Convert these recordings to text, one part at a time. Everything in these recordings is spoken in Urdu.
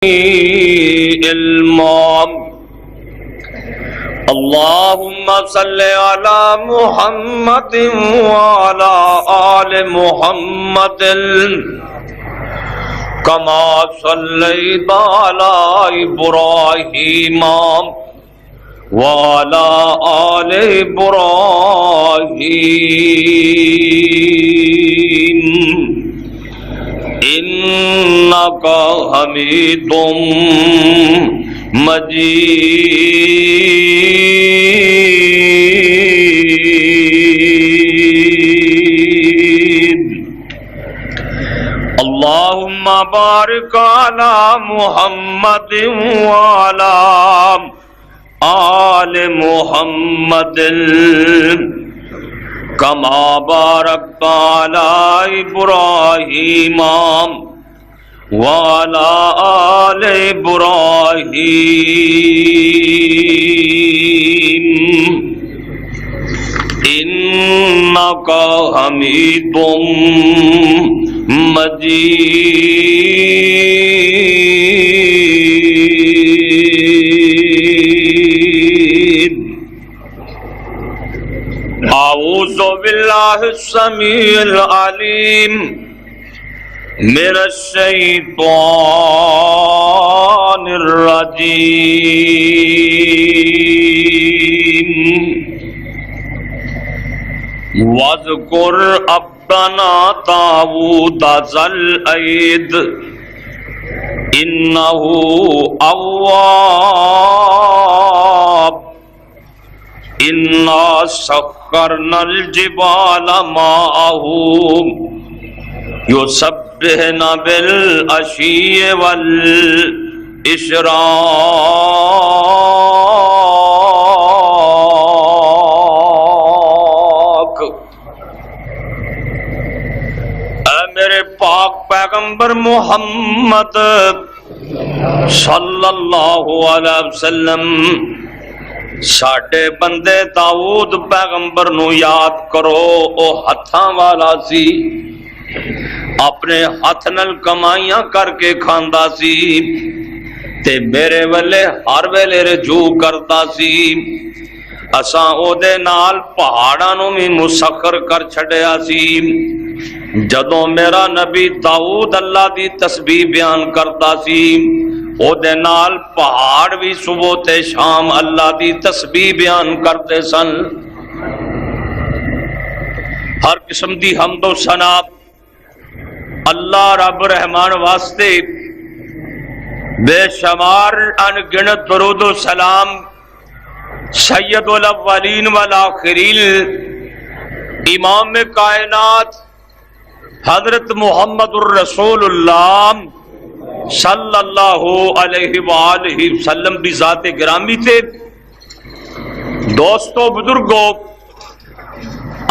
علما اللهم صل على محمد وعلى آل محمد كما صليت على إبراهيم وعلى آل إبراهيم إنك حميد مجيد اللهم بارك على محمد وعلى آل محمد كما باركت على إبراهيم وعلى آل إبراهيم إنك حميد مجيد أعوذ بالله السميع العليم من الشيطان الرجيم واذكر عبدنا داود ذا الأيد إنه أواب إنا سخرنا الجبال معه يسبحن بالعشي والإشراق اے میرے پاک پیغمبر محمد صلی اللہ علیہ وسلم ساڈے بندے داؤد پیغمبر نو یاد کرو، او ہتھاں والا سی، اپنے ہاتھ نال کمائیاں کر کے کھاندا سی تے میرے والے ہر ویلے رجوع کرتا سی۔ اساں او دے نال پہاڑاں نو بھی مسخر کر چھڈیا سی۔ جدوں میرا نبی داؤد اللہ دی تسبیح بیان کرتا سی، او دے نال پہاڑ بھی صبح تے شام اللہ دی تسبیح بیان کرتے سن۔ ہر قسم دی حمد و ثنا اللہ رب رحمان واسطے، بے شمار ان گنت درود و سلام سید الاولین والآخرین امام کائنات حضرت محمد الرسول اللہ صلی اللہ علیہ وآلہ وسلم بھی ذات گرامی تھے۔ دوستو بزرگو،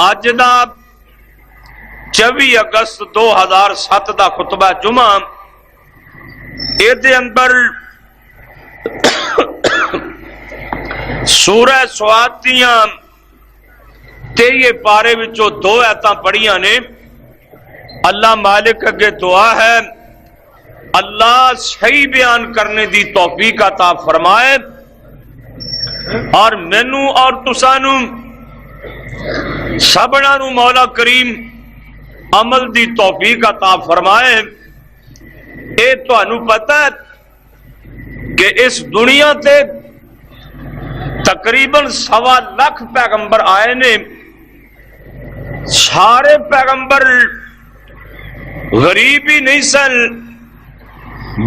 آج دا 24 اگست 2007 دا خطبہ جمعہ اے دے اندر سورہ سواد دیاں 23 پارے وچوں 2 آیتاں پڑھیاں نے۔ اللہ مالک اگے دعا ہے اللہ صحیح بیان کرنے دی توفیق عطا فرمائے اور مینوں اور تسانوں سبنا نو مولا کریم عمل دی توفیق عطا فرمائے۔ اے تانوں پتہ ہے کہ اس دنیا تے تقریباً 1.25 لاکھ پیغمبر آئے نے۔ سارے پیغمبر غریب ہی نہیں سن،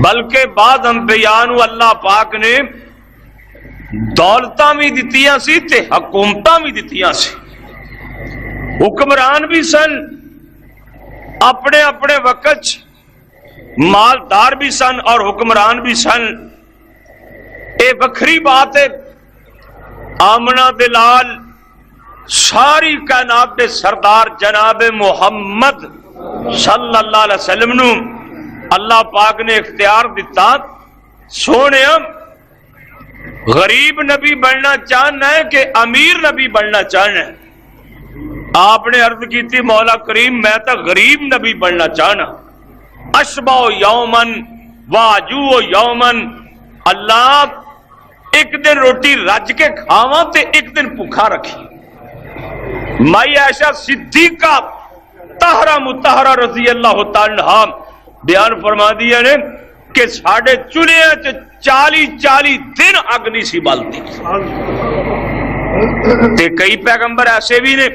بلکہ بعد انبیاء نو اللہ پاک نے دولتاں بھی دتیاں سی تے حکومتاں بھی دتیاں سی، حکمران بھی سن، اپنے اپنے وقت مالدار بھی سن اور حکمران بھی سن۔ اے بکھری بات ہے، آمنہ دلال ساری کائنات دے سردار جناب محمد صلی اللہ علیہ وسلم نو اللہ پاک نے اختیار دیتا، سونے غریب نبی بننا چاہنا ہے کہ امیر نبی بننا چاہنا ہے؟ آپ نے عرض کی تھی مولا کریم میں تو غریب نبی بننا چاہنا۔ اشبع یومن واجو یومن، اللہ ایک دن روٹی رج کے کھاواں تے ایک دن بھوکا رکھی۔ مائی عائشہ صدیقہ طاہرہ مطہرہ رضی اللہ تعالی عنہا بیان فرما دیا نے کہ ساڑھے چولہے چ 40 دن اگ نہیں سی بلتی۔ تے کئی پیغمبر ایسے بھی نے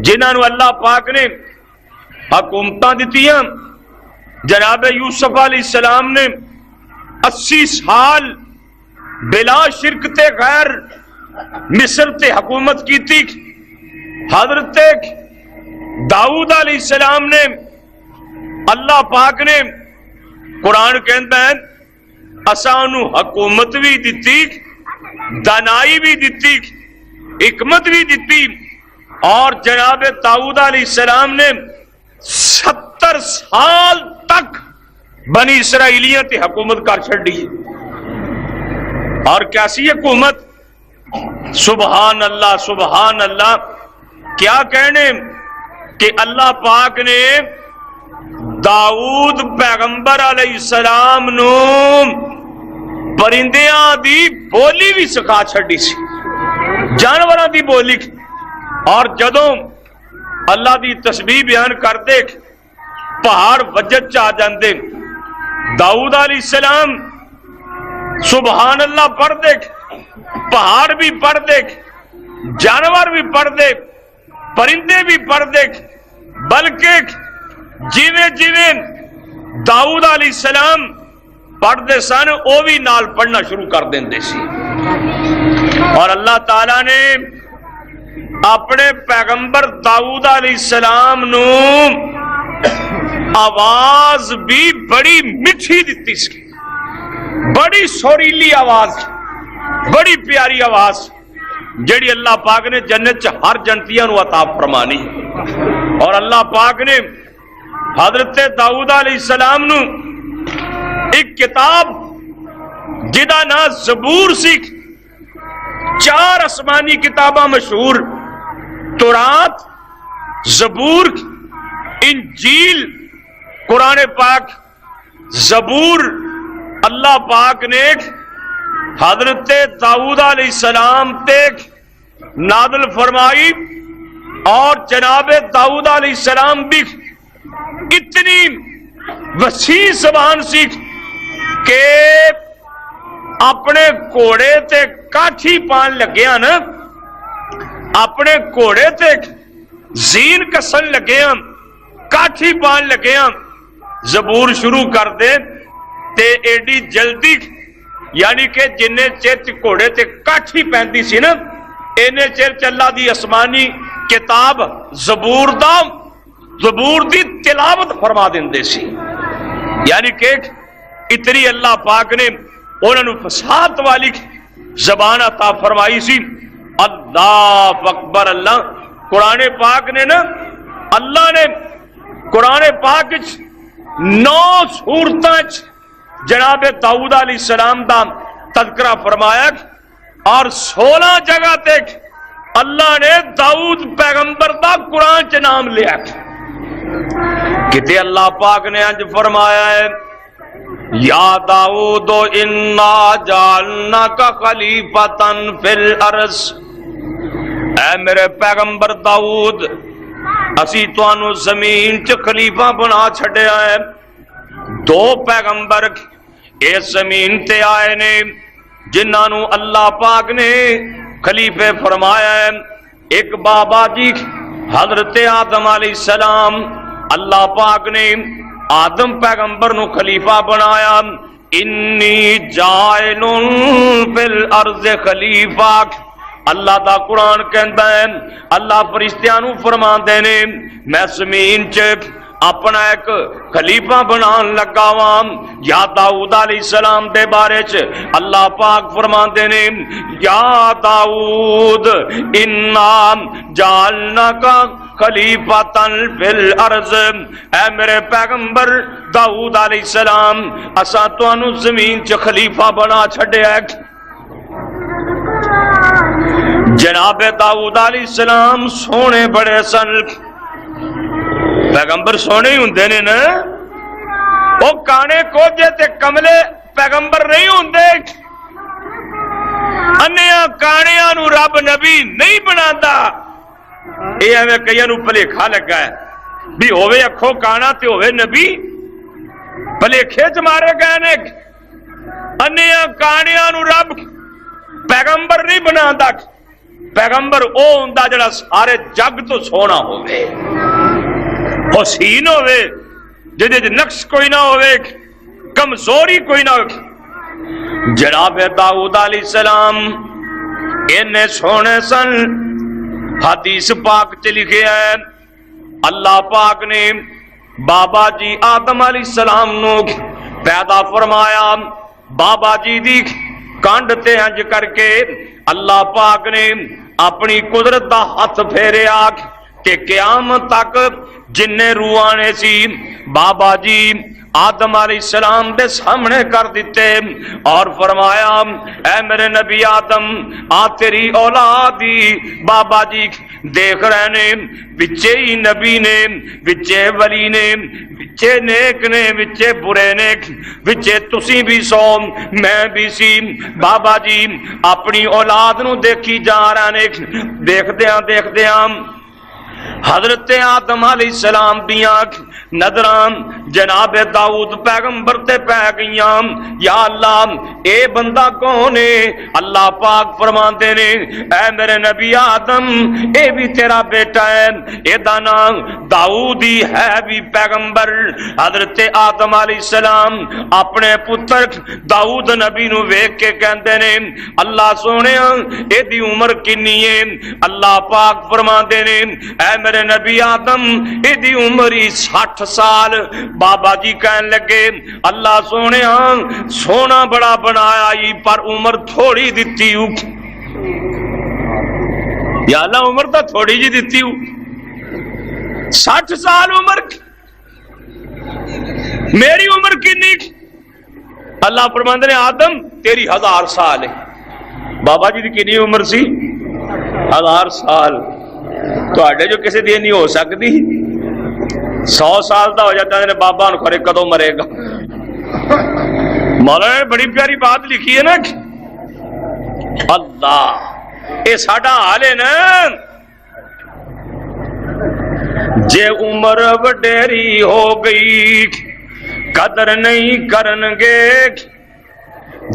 جنہاں نو اللہ پاک نے حکومتاں دتیاں۔ جناب یوسف علیہ السلام نے 80 سال بلا شرکت غیر مصر تے حکومت کی تھی۔ حضرت داؤد علیہ السلام نے اللہ پاک نے قرآن کہتا ہے اسانو حکومت بھی دیتی، دانائی بھی دیتی، حکمت بھی دیتی، اور جناب داؤد علیہ السلام نے 70 سال تک بنی اسرائیلیاں تے حکومت کر چھڑی۔ اور کیسی حکومت، سبحان اللہ سبحان اللہ، کیا کہنے کہ اللہ پاک نے داؤد پیغمبر علیہ السلام نو پرندیاں دی بولی بھی سکھا چھڑی سی، جانوراں دی بولی۔ اور جدوں اللہ دی تسبیح بیان کر دے پہاڑ وجد چاہ جاندے، داؤد علیہ السلام سبحان اللہ پڑھ دے، پہاڑ بھی پڑھ دے، جانور بھی پڑھ دے، پرندے بھی پڑھ دے، بلکہ جیویں جیویں داؤد علیہ السلام پڑھ دے سن او بھی نال پڑھنا شروع کر دیندے سی۔ اور اللہ تعالیٰ نے اپنے پیغمبر داؤد علیہ السلام نو آواز بھی بڑی میٹھی دیتی سی، بڑی سریلی آواز، بڑی پیاری آواز، جڑی اللہ پاک نے جنت چ ہر جنتیاں نو عطا فرمانی۔ اور اللہ پاک نے حضرت داؤد علیہ السلام نو ایک کتاب جدا نا زبور سی، 4 آسمانی کتاباں مشہور، تورات، زبور، انجیل، قرآن پاک۔ زبور اللہ پاک نے حضرت داؤد علیہ السلام تے نازل فرمائی، اور جناب داؤد علیہ السلام بھی اتنی وسیع زبان سی کہ اپنے گھوڑے تے کاٹھی پان لگیا نا، اپنے گھوڑے تے زین کسن لگیا، کاٹھی پان لگیا، زبور شروع کر دے تے ایڈی جلدی، یعنی کہ جنہیں چیر گھوڑے تے کاٹھی پہنتی سی نا، اینے چیر چلا دی آسمانی کتاب زبور دی تلاوت فرما دیندے سی۔ یعنی کہ اتنی اللہ پاک نے انہوں نے فصاحت والی زبان عطا فرمائی سی۔ اللہ اکبر، اللہ قرآن پاک نے نا، اللہ نے قرآن پاک 9 سورتاں جناب داؤد علیہ السلام دا تذکرہ فرمایا، اور 16 جگہ تک اللہ نے داؤد پیغمبر دا قرآن چ نام لیا۔ کتے اللہ پاک نے انج فرمایا ہے یا داؤد انا جعلناک خلیفۃ فی الارض، اے میرے پیغمبر داؤد اسی تانوں زمین چ خلیفہ بنا چھڈیا ہے۔ 2 پیغمبر اس زمین تے آئے نے جنہاں نو اللہ پاک نے خلیفے فرمایا ہے۔ ایک بابا جی حضرت آدم علیہ السلام، اللہ پاک نے آدم پیغمبر نو خلیفہ بنایا۔ انی جائل فی الارض خلیفہ، اللہ دا قرآن کہندا ہے، اللہ فرشتیاں نو فرماندے نے میں زمین چ اپنا ایک خلیفہ بنان لگا واں۔ یا داؤد علیہ السلام دے بارے چ اللہ پاک فرماندے نے یا داؤد انا جعلناک خلیفۃ فی الارض، اے میرے پیغمبر داؤد علیہ السلام اساں تانوں زمین چ خلیفہ بنا چھڈیا ہے۔ جناب داؤد علیہ السلام سونے بڑے سن، پیغمبر سونے ہی ہوندے نے نا، وہ کانے کوجے تے کملے پیغمبر نہیں ہوندے، انیاں کانیاں نو رب نبی نہیں بناتا۔ اے ایویں کئیاں نو بھلیکھا لگا ہے بھی ہووے اکھوں کانا تے ہووے نبی، بھلیکھے چ مارے گئے نے۔ انیاں کانیاں نو رب پیغمبر نہیں بناتا، پیغمبر او ہوندا جڑا سارے جگ تو سونا ہووے، حسین ہووے، جدے نقص کوئی نہ ہووے، کمزوری کوئی نہ ہووے۔ جناب داؤد علیہ السلام انہیں سونے سن، حدیث پاک چ لکھے ہے اللہ پاک نے بابا جی آدم علیہ السلام نو پیدا فرمایا، بابا جی دی کانڈ تے انج کر کے اللہ پاک نے اپنی قدرت دا ہاتھ پھیریا کہ قیامت تک جن روح آنے سی بابا جی آدم علیہ السلام دے سامنے کر دیتے اور فرمایا اے میرے نبی آدم آ تیری اولادی بابا جی دیکھ رہے نے، بچے ہی نبی نے، بچے ولی نے، بچے نیک نے، بچے برے نے، بچے تسی بھی سو میں بھی سی۔ بابا جی اپنی اولاد نو دیکھی جا رہے نے، دیکھ دیاں حضرت آدم علیہ السلام دیاں نظراں جناب داؤد پیغمبر تے پہ گئیاں۔ یا اللہ اے بندہ کون ہے؟ اللہ پاک فرماندے نے اے میرے نبی آدم اے بھی تیرا بیٹا ہے، اے دا نام داؤد ہی ہے بھی پیغمبر۔ حضرت آدم علیہ السلام اپنے پتر داؤد نبی نو ویکھ کے کہندے نے اللہ سونیا اے دی عمر کنی ہے؟ اللہ پاک فرماندے نے اے میرے نبی آدم اے دی عمر ہی 60 سال۔ بابا جی کہن لگے اللہ سونے سونا بڑا بنایا ہی پر عمر تھوڑی دیتی ہوں۔ یا اللہ عمر تو تھوڑی جی دیتی ہوں، 60 سال عمر، میری عمر کنی؟ اللہ فرماندے نے آدم تیری 1000 سال ہے۔ بابا جی دی کنی عمر سی؟ 1000 سال۔ تو آڈے جو کسی دی نہیں ہو سکتی، 100 سال دا ہو جاتا ہے بابا ان کھڑے کدوں مرے گا۔ مولانا نے بڑی پیاری بات لکھی ہے نا، اللہ اے ساڈا حال ہے نا، جے عمر وڈیری ہو گئی قدر نہیں کرن گے،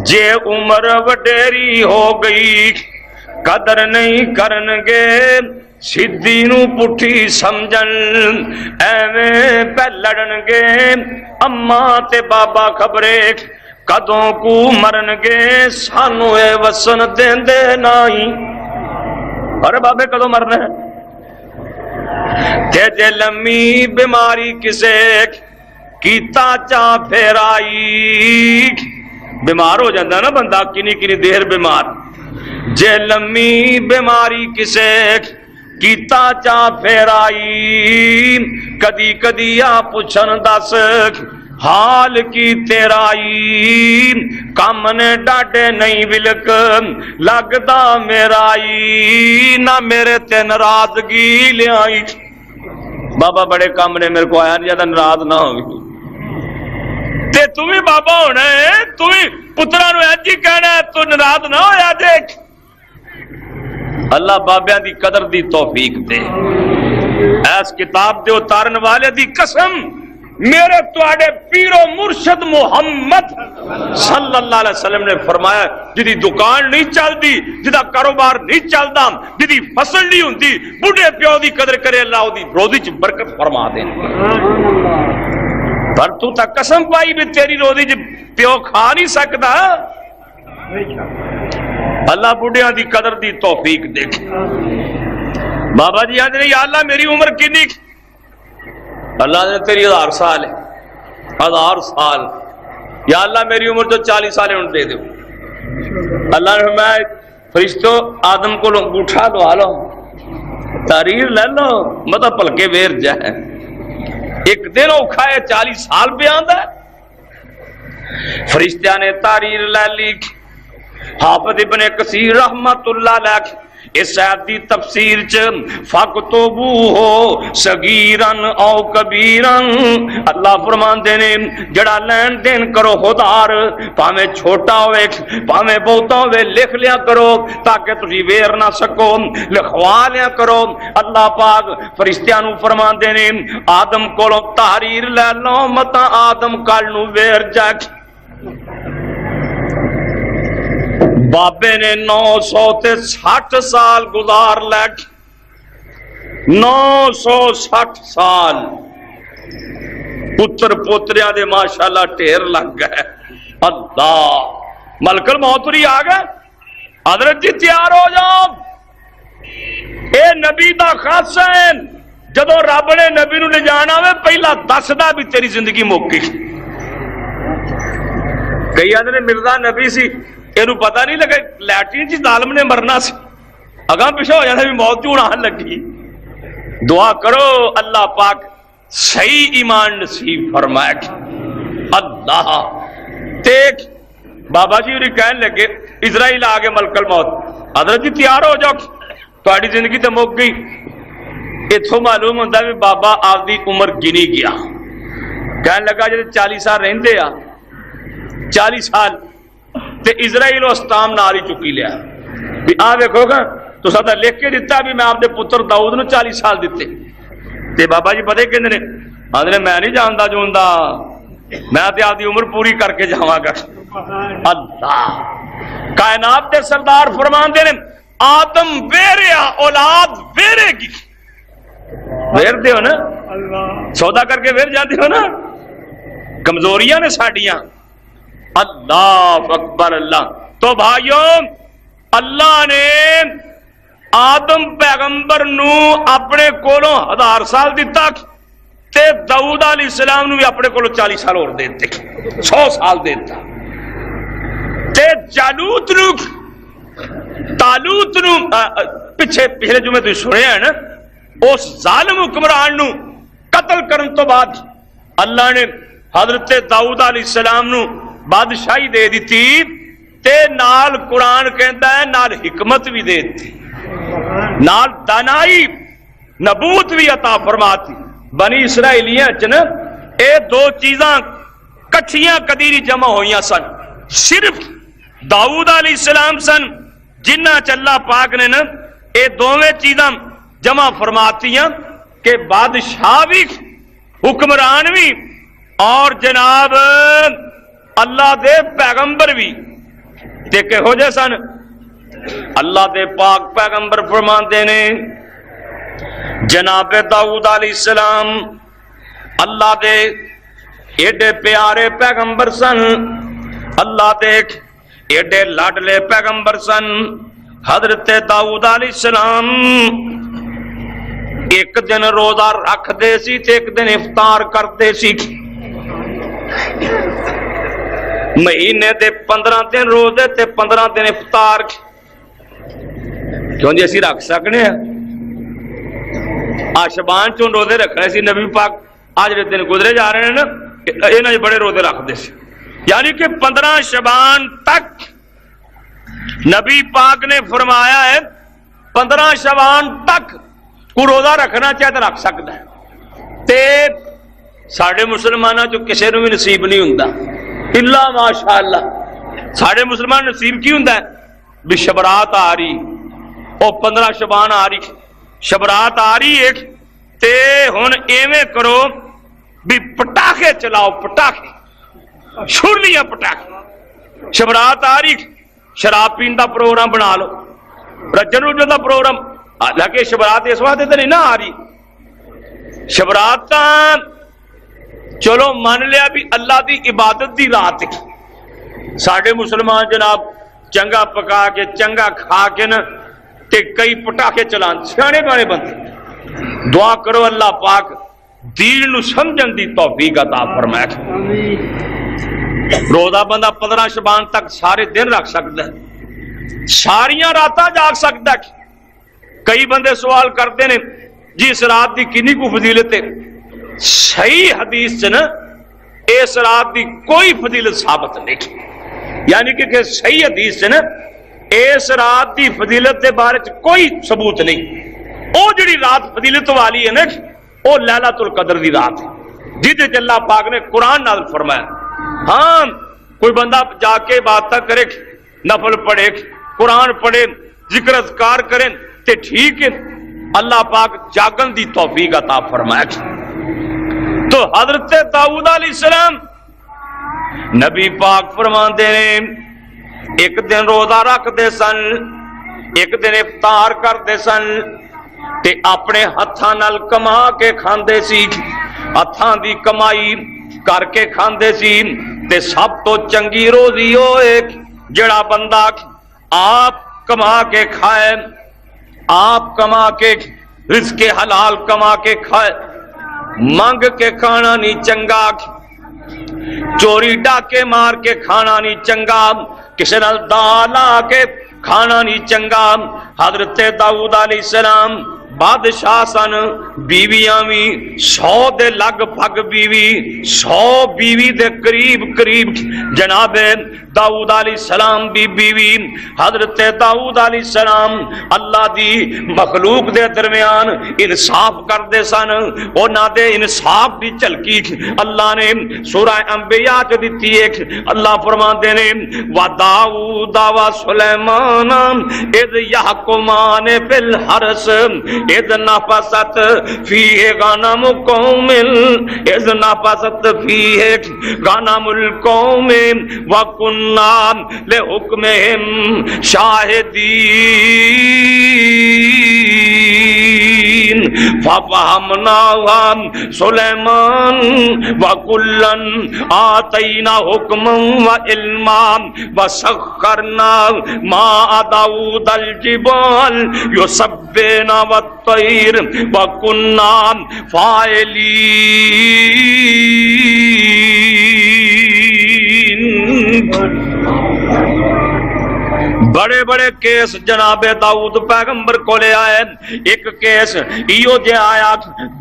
جے عمر وڈیری ہو گئی قدر نہیں کرن گے، سدھی نو پٹھی سمجھن ایویں پہ لڑن گے، اماں تے بابا خبرے کدوں کو مرن گے، سانو اے وسن دیندے نہیں۔ ارے بابے کدوں مرنا ہے؟ تے جے لمی بیماری کسے کیتا چا پھیرائی، بیمار ہو جاندہ نا بندہ کنی دیر بیمار، جے لمی بیماری کسے کیتا چا پھیرائی، کدی کدی آ پوچھن دس حال کی تیرائی، کام نے ڈاڈے نہیں ولک لگدا میرائی، نہ میرے تے ناراضگی لیائی۔ بابا بڑے کام نے میرے کو آیا نہیں جاتا، ناراض نہ ہوگی تے تمہیں بابا ہونا ہے، تمہیں پترا نو اج ہی کہنا ہے تو ناراض نہ ہویا دیکھ۔ اللہ بابیاں دی قدر دی توفیق دے۔ اس کتاب دے اتارن والے دی قسم میرے تواڈے پیر و مرشد محمد صلی اللہ علیہ وسلم نے فرمایا جدی دکان نہیں چلدی، جدا کاروبار نہیں چلدا، جدی فصل نہیں ہوندی، بڑھے پیو دی قدر کرے اللہ دی روزی چ برکت فرما دے۔ پر تو تا قسم پائی بھی تیری روزی چ پیو کھا نہیں سکدا۔ اللہ بڑھیاں دی قدر دی توفیق دے۔ بابا جی آج نے یا اللہ میری عمر کنی؟ اللہ نے تیری 1000 سال ہے، 1000 سال۔ یا اللہ میری عمر تو 40 سال ہے، ان دے دو۔ اللہ نے فرمایا فرشتوں آدم کو انگوٹھا لوا لو، تحریر لے لو، مطلب پلکے ویر جائے۔ ایک دن اوکھا ہے 40 سال پہ آندا ہے۔ فرشتیاں نے تحریر لے لی۔ حافظ ابن کثیر رحمت اللہ علیہ اس آیت دی تفسیر چ فَاكْتُبُوهُ صَغِيرًا أَوْ كَبِيرًا، اللہ فرماندے نے جڑا لین دین کرو خودار پاویں چھوٹا ہوئے پاویں بہتا ہوئے لکھ لیا کرو تاکہ تسی ویر نہ سکو، لکھوا لیا کرو۔ اللہ پاک فرشتیاں نو فرماندے نے آدم کولوں تحریر لے لو متا آدم کل نو ویر جائے۔ بابے نے 960 سال گزار لے، 960 سال پتر پوتریاں دے ماشاءاللہ ٹھیر لگ گئے۔ اللہ ملک الموت ہی آ گئے۔ حضرت جی تیار ہو جاؤ، اے نبی دا خاصہ ہے، جدو رب نے نبی نو لے جانا ہوئے پہلا دسدا بھی تیری زندگی موکی۔ کئی آدھے مرزا نبی سی اینو پتہ نہیں لگا لیٹرین چ ظالم نے مرنا سی، اگاں پیچھے ہو جانا بھی موت کیوں آن لگی۔ دعا کرو اللہ پاک صحیح ایمان نصیب فرمائے۔ اللہ دیکھ بابا جی ہوری کہنے لگے اسرائیل آگے ملک الموت، حضرت جی تیار ہو جاؤ تہاڈی زندگی تے مک گئی۔ اتھوں معلوم ہوتا ہے بابا آپ دی عمر گنی گیا، کہنے لگا جی 40 سال رہندے آ 40 سال تے اسرائیل استام نال ہی چکی لیا بھی آ دیکھو گا تو سدا لکھ کے دیتا بھی میں آپ دے پتر داؤد نو 40 سال دیتے۔ تے بابا جی پتہ کہندے نے آندے میں نہیں جاندا جوندا، میں تے آپ دی عمر پوری کر کے جاواں گا۔ اللہ کائنات دے سردار فرماندے نے آدم ویریا اولاد ویرے گی۔ ویر دے ہو نا، سودا کر کے ویر جاتے ہو نا، کمزوریاں نے ساڈیاں۔ اللہ اکبر اللہ۔ تو بھائیوں اللہ نے آدم پیغمبر نو اپنے کولوں 1000 سال دیتا تے داؤد علیہ السلام نو بھی اپنے کولوں 40 سال اور دیتے، 100 سال دیتا۔ تے جالوت نو تالوت نو پچھلے جمعے تو سنے ہیں نا، اس ظالم حکمران نو قتل کرن تو بعد اللہ نے حضرت داؤد علیہ السلام نو بادشاہی دے دیتی تے نال قرآن کہندا ہے نال حکمت بھی دے دیتی، نال دانائی نبوت بھی عطا فرماتی۔ بنی اسرائیلیاں چ نا اے دو چیزاں کٹھیاں کدی جمع ہوئیاں سن، صرف داؤد علیہ السلام سن جنہ چ اللہ پاک نے نا اے دوویں چیزاں جمع فرماتیاں کہ بادشاہ بھی حکمران بھی اور جناب اللہ دے پیغمبر بھی تے کہو جے سن۔ اللہ دے پاک پیغمبر فرماندے نے جناب داؤد علیہ السلام اللہ دے ایڈے پیارے پیغمبر سن، اللہ دے ایڈے لاڈلے پیغمبر سن۔ حضرت داؤد علیہ السلام ایک دن روزہ رکھ دے سی تے ایک دن افطار کر دے سی، مہینے دے 15 دن روزے تے 15 دن افطار۔ کیوں جی اسی رکھ سکنے ہیں؟ شبان چون روزے رکھنے سی نبی پاک آج دن گزرے جا رہے ہیں نا، انہاں بڑے روزے رکھ دے سی، یعنی کہ 15 شبان تک نبی پاک نے فرمایا ہے 15 شبان تک کو روزہ رکھنا چاہے تو رکھ سکتا ہے۔ تے ساڑھے مسلمانوں جو کسی نو بھی نصیب نہیں ہوندا الا ماشاءاللہ، ساڑھے مسلمان نصیب کی ہوندا ہے بھی شبرات آ رہی، او 15 شبان آ رہی، شبرات آ رہی ایک تے ہن ایویں کرو بھی پٹاخے چلاؤ، پٹاخے چھڑیاں پٹاخے، شبرات آ رہی شراب پین دا پروگرام بنا لو، رجن رجن دا پروگرام، حالانکہ شبرات اس واسطے تو نہیں نہ آ رہی، شبرات تاں چلو مان لیا بھی اللہ دی عبادت دی رات ہے، ساڑھے مسلمان جناب چنگا پکا کے چنگا کھا کے نا تے کئی پٹاخے چلان، سیانے بانے بنتے۔ دعا کرو اللہ پاک دین نو سمجھن دی توفیق عطا فرمائے۔ روزہ بندہ 15 شبان تک سارے دن رکھ سکتا ہے، ساریاں راتاں جاگ سکتا ہے۔ کئی بندے سوال کرتے ہیں جی اس رات دی کنی کو فضیلت ہے؟ صحیح حدیث سے نا اس رات دی کوئی فضیلت ثابت نہیں، یعنی کہ صحیح حدیث سے نا اس رات دی فضیلت دے بارے کوئی ثبوت نہیں۔ او جڑی رات فضیلت والی ہے نا او لیلۃ القدر دی رات ہے جہدے وچ اللہ پاک نے قرآن نازل فرمایا۔ ہاں کوئی بندہ جا کے باتاں کرے، نفل پڑھے، قرآن پڑھے، ذکر اذکار کریں تے ٹھیک ہے، اللہ پاک جاگن دی توفیق عطا فرمائے۔ تو حضرت داؤد علیہ السلام نبی پاک فرماندے نے ایک دن روزہ رکھ دے سن، ایک دن افطار کرتے سن تے اپنے ہتھاں نال کما کے کھاندے سی، ہتھاں دی کمائی کر کے کھاندے سی تے سب تو چنگی روزی ہوئے جڑا بندہ آپ کما کے کھائے، آپ کما کے رزق حلال کما کے کھائے، مانگ کے کھانا نہیں چنگا، چوری ڈاکے مار کے کھانا نہیں چنگا، کسی نال دال آ کے کھانا نہیں چنگا۔ حضرت داؤد علیہ السلام بادشاہ سن، بیویاں بھی 100 دے لگ بھگ بیوی، 100 بیوی دے قریب قریب جناب داؤد علیہ السلام دی بیوی۔ حضرت داؤد علیہ السلام اللہ دی مخلوق دے درمیان انصاف کردے سن، انہاں دے انصاف دی جھلکی اللہ نے سورہ انبیاء چ دتی ہے۔ اللہ فرماندے نے وَدَاؤُدَ وَسُلَيْمَانَ اِذْ يَحْكُمَانِ فِي الْحَرْثِ اِذْ نَفَثَتْ فِيهِ غَنَمُ قَوْمٍ اِذْ نَفَثَتْ فِيهِ غَنَمُ الْقَوْمِ وَكُنَّا لِحُكْمِهِمْ شَاهِدِينَ فَفَهَمْنَاهَا سُلَيْمَانَ وَكُلًّا آتَيْنَا حُكْمًا وَعِلْمًا وَسَخَّرْنَا مَعَ دَاوُودَ الْجِبَالَ يُسَبِّحْنَ وَالطَّيْرَ وَكُنَّا فَاعِلِينَ۔ بڑے بڑے کیس جناب داؤد پیغمبر کو لے آئے۔ ایک کیس ایو جے آیا،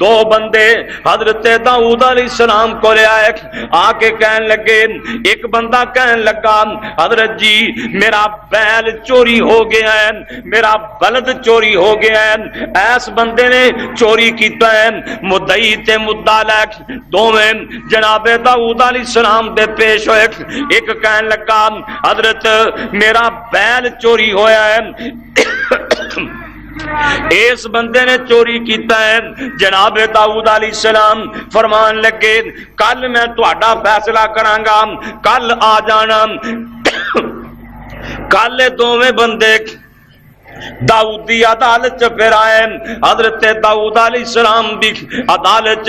دو بندے حضرت داؤد علیہ السلام کو لے آئے، آ کے کہنے لگے، ایک بندہ کہنے لگا حضرت جی میرا بیل چوری ہو گیا ہے، میرا بلد چوری ہو گیا ہے۔ ایس بندے نے چوری کیتا ہے، مدعی تے مدعا دوویں جناب داؤد علیہ السلام دے پیش ہوئے۔ ایک کہنے لگا حضرت میرا بیل چوری ہویا ہے، اس بندے نے چوری کیتا ہے۔ جناب داؤد علیہ السلام فرمان لگے کل میں تہاڈا فیصلہ کرانگا، کل آ جانا۔ کل دوویں بندے داؤدی عدالت پھر آئے، حضرت داؤد علیہ السلام دی عدالت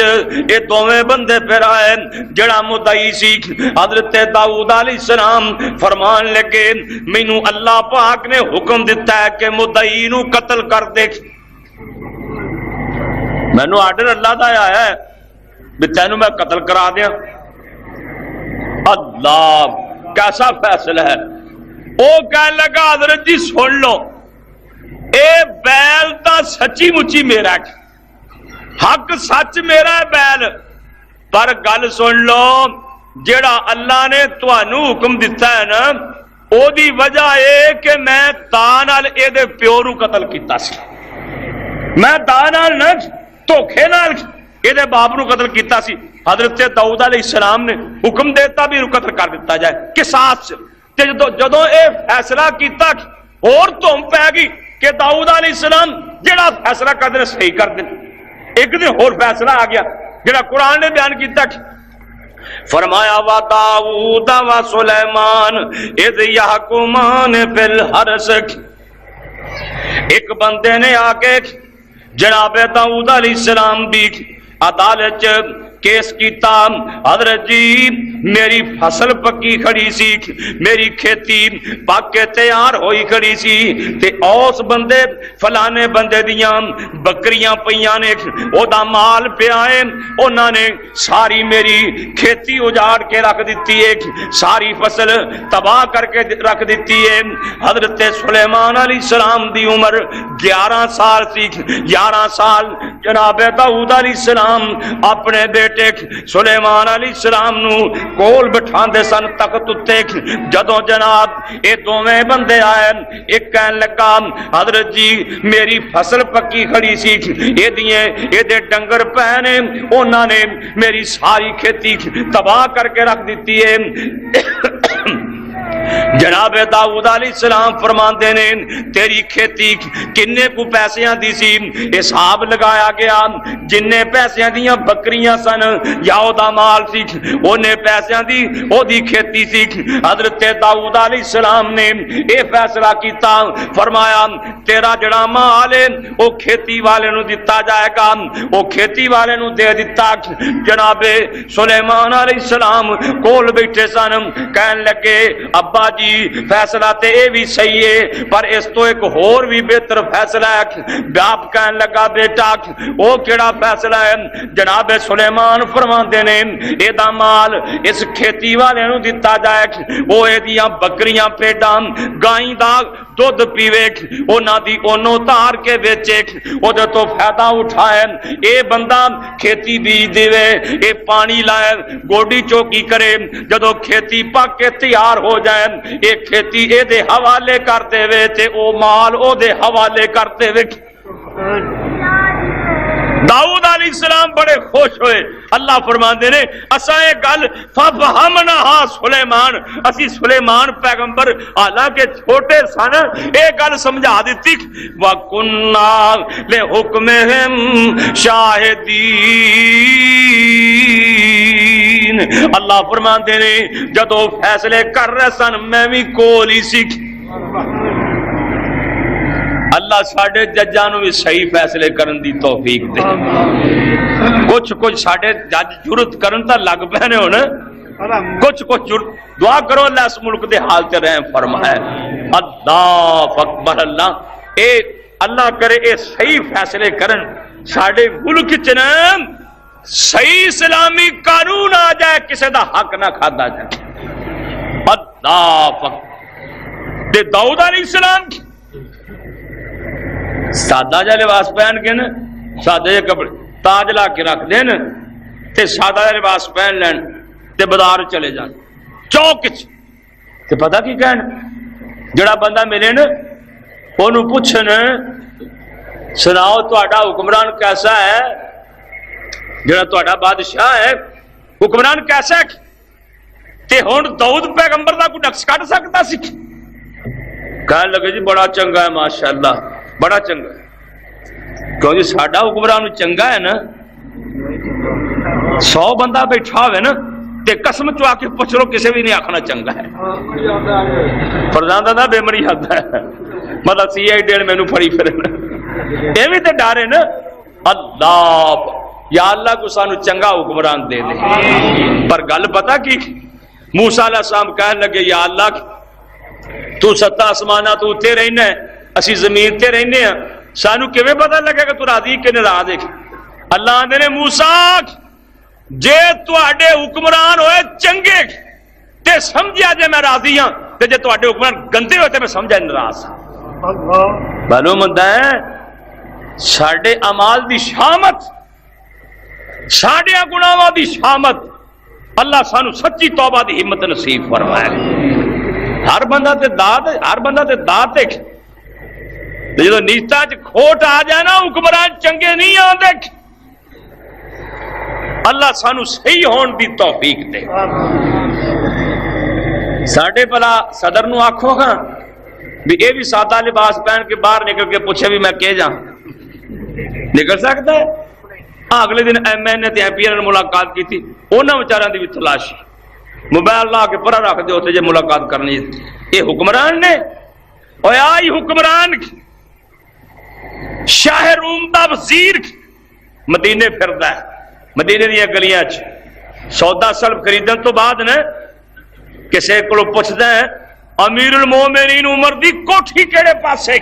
یہ دوویں بندے پھر آئے۔ جڑا مدعی سی حضرت داؤد علیہ السلام فرمان لگے مینوں اللہ پاک نے حکم دیتا ہے کہ مدعی نو قتل کر دے، مینوں آرڈر اللہ دا آیا ہے بھی تینوں میں قتل کرا دیا۔ اللہ کیسا فیصلہ ہے۔ وہ کہنے لگا حضرت جی سن لو، اے بیل تا سچی مچی میرا ہے، حق سچ میرا ہے بیل، پر گل سن لو جڑا اللہ نے تانوں حکم دیتا ہے نا او دی وجہ اے کہ میں تا نال اے دے پیو نو قتل کیتا سی، میں تا نال نہ دھوکھے نال اے دے باپ نو قتل کیتا سی۔ حضرت داؤد علیہ السلام نے حکم دیتا بھی قتل کر دیتا جائے قصاص۔ تے جدوں اے فیصلہ کیتا اور تم پہ گئی کہ داؤد علیہ السلام جڑا فیصلہ کر دے صحیح کر دے، ایک دن اور فیصلہ آ گیا جڑا قرآن نے بیان کیتا، فرمایا وَدَاؤُدَ وَسُلَيْمَانَ اِذْ يَحْكُمَانِ فِي الْحَرْثِ۔ ایک بندے نے آ کے جناب داؤد علیہ السلام دی عدالت کیس کیتا، حضرت جی میری فصل پکی کھڑی سی، میری کھیتی پک کے تیار ہوئی کھڑی سی، تے اس بندے فلانے بندے دیاں بکریاں پیاں نے، او دا مال پیا ہے، انہاں نے ساری میری کھیتی اجاڑ کے رکھ دیتی ہے، ساری فصل تباہ کر کے رکھ دیتی ہے۔ حضرت سلیمان علیہ السلام دی عمر 11 سال سی، 11 سال جناب داؤد علیہ السلام اپنے بیٹے سلیمان علیہ السلام نو کول بٹھاندے سن تخت اتے جدوں جناب اے دوویں بندے آئے ایک کہن لگا حضرت جی میری فصل پکی کھڑی سی اے دے ڈنگر پہنے انہاں نے میری ساری کھیتی تباہ کر کے رکھ دیتی ہے جناب داؤد علیہ السلام فرماندے نے تیری کھیتی کنے کو پیسیاں دی سی حساب لگایا گیا جننے پیسیاں دیاں بکریاں سن یا او دا مال سی اونے پیسیاں دی او دی کھیتی سی حضرت داؤد علیہ السلام نے اے فیصلہ کیتا فرمایا تیرا جڑا مال ہے او کھیتی والے نو دتا جائے گا او کھیتی والے نو دے دتا جناب سلیمان علیہ السلام کول بیٹھے سن کہن لگے ابا جی فیصلہ تے اے بھی صحیح ہے پر اس تو ایک اور بھی بہتر فیصلہ ہے باپ کہن لگا بیٹا او کیڑا فیصلہ ہے جناب سلیمان فرماندے نے اے دا مال اس کھیتی والے نو دتا جائے او اے دیاں بکریاں پیڈاں گائیں دا دودھ پیوے انہاں دی اونوں تار کے بیچے او دے تو فائدہ اٹھائے اے بندہ کھیتی بیج دیوے اے پانی لائے گوڈی چوکی کرے جدوں کھیتی پک کے تیار ہو جائے اے کھیتی اے دے حوالے کرتے وے تے او مال او دے حوالے کرتے وے داؤد علیہ السلام بڑے خوش ہوئے اللہ فرماندے نے اساں اے گل ففہمناہا سلیمان اسی سلیمان پیغمبر حالانکہ چھوٹے سن اے گل سمجھا دیتی وَكُنَّا لِحُکْمِهِمْ شَاہِدِينَ اللہ فرماندے نے جدو فیصلے کر رہے سن میں بھی کول ہی سیکھ اللہ ساڑھے ججانوں بھی صحیح فیصلے کرن دی توفیق دے کچھ ساڑھے جج جرت کرن تا لگ پہنے ہونا کچھ جرت دعا کرو اللہ اس ملک دے حالت رحم فرمائے اللہ اکبر اللہ کرے اے صحیح فیصلے کرن ساڑھے ملک چنم صحیح اسلامی قانون آ جائے کسے دا حق نہ کھادا جائے اللہ اکبر دے داؤد علیہ السلام سادہ جا لباس پہن کے نا سادہ جا کپڑے تاج لا کے رکھ دین تے سادہ جا لباس پہن لین تے بازار چلے جان چوک تے پتہ کی کہن جڑا بندہ ملے نا انہوں پوچھن سناؤ تہاڈا حکمران کیسا ہے جڑا تہاڈا بادشاہ ہے حکمران کیسا ہے تے ہن داؤد پیغمبر دا کوئی نقص کٹ سکتا سی کہنے لگے جی بڑا چنگا ہے ماشاءاللہ بڑا چنگا کیوں جی ساڈا حکمران چنگا ہے نا 100 بندہ بیٹھا ہوئے نا تے قسم چوا کے پوچھ لو کسی بھی نہیں آکھنا چنگا ہے فرزان دا بے مری یاد ہے مطلب سی آئی ڈیڑھ میں نو پھڑی پھرے اے بھی تے ڈارے نا اللہ یا اللہ کو سانو چنگا حکمران دے دے پر گل پتا کی موسیٰ علیہ السلام کہنے لگے یا اللہ تو ستا آسمانہ تو اتنے رہنا ہے اسی زمین تے رہنے ہیں سانو کیویں پتہ لگے کہ تو راضی کہ ناراض ہے اللہ آندے نے موسیٰ جے تواڈے حکمران ہوئے چنگے تے سمجھیا جے میں راضی ہاں تے جے تواڈے حکمران گندے ہوئے تے میں سمجھا ناراض ہاں معلوم ہوندا ہے ساڈے اعمال دی شامت ساڈے گناہاں دی شامت اللہ سانو سچی توبہ دی ہمت نصیب فرمائے ہر بندہ تے داد ہے جدو نیچتا کھوٹ آ جائے نا حکمران چنگے نہیں آندے اللہ سانو صحیح ہون دی توفیق دے ساڑھے بلا صدر نو آکھو گا بھی اے بھی سادہ لباس پہن کے باہر نکل کے پوچھے بھی میں کہ جاؤں نکل سکتا ہے اگلے دن ایم این تے ایم پی نے ملاقات کی تھی انہاں بیچاراں دی بھی تلاشی موبائل لا کے پرا رکھ دے اوتھے جے ملاقات کرنی یہ حکمران نے اوے آئی حکمران شاہ روم دا وزیر مدینے پھردا ہے مدینے دیا گلیاں سودا سلب خریدن تو بعد نے کسے کو پوچھدا ہے امیر المومنین عمر دی کوٹھی کیڑے پاسے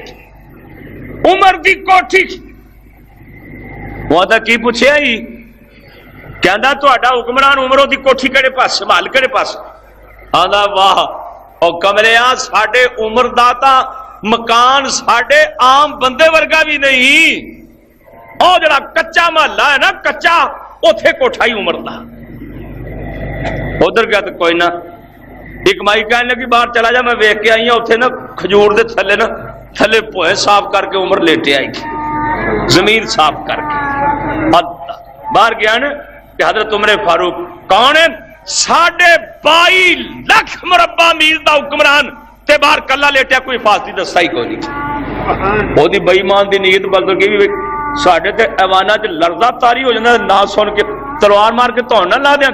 عمر دی کوٹھی وہ کی پوچھے ہی کہندا تہاڈا حکمران عمروں دی کوٹھی کیڑے پاسے مال کیڑے پاسے آندا واہ او کملیا ساڈے عمر داتا مکان ساڈے عام بندے ورگا بھی نہیں او جڑا کچا محلہ ہے نا کچا اوتھے کوٹھا ہی عمر دا ادھر گیا تو کوئی نہ ایک مائی کہنے لگی باہر چلا جا میں ویک کے آئی ہوں اتنے نا کھجور دے تھلے نا تھلے پوئے صاف کر کے عمر لیٹے آئی تھی زمین صاف کر کے باہر گیا نا کہ حضرت عمر فاروق کون ہے 22.5 لاکھ مربع میل دا حکمران تے باہر کلا لیٹیا کوئی حفاظتی دستا ہی کوئی نہیں وہ دی بے ایمان دی نیت بدل گئی ساڈے تے ایواناں وچ لرزہ طاری ہو جاندا نا سن کے تلوار مار کے توڑ نہ لا دیاں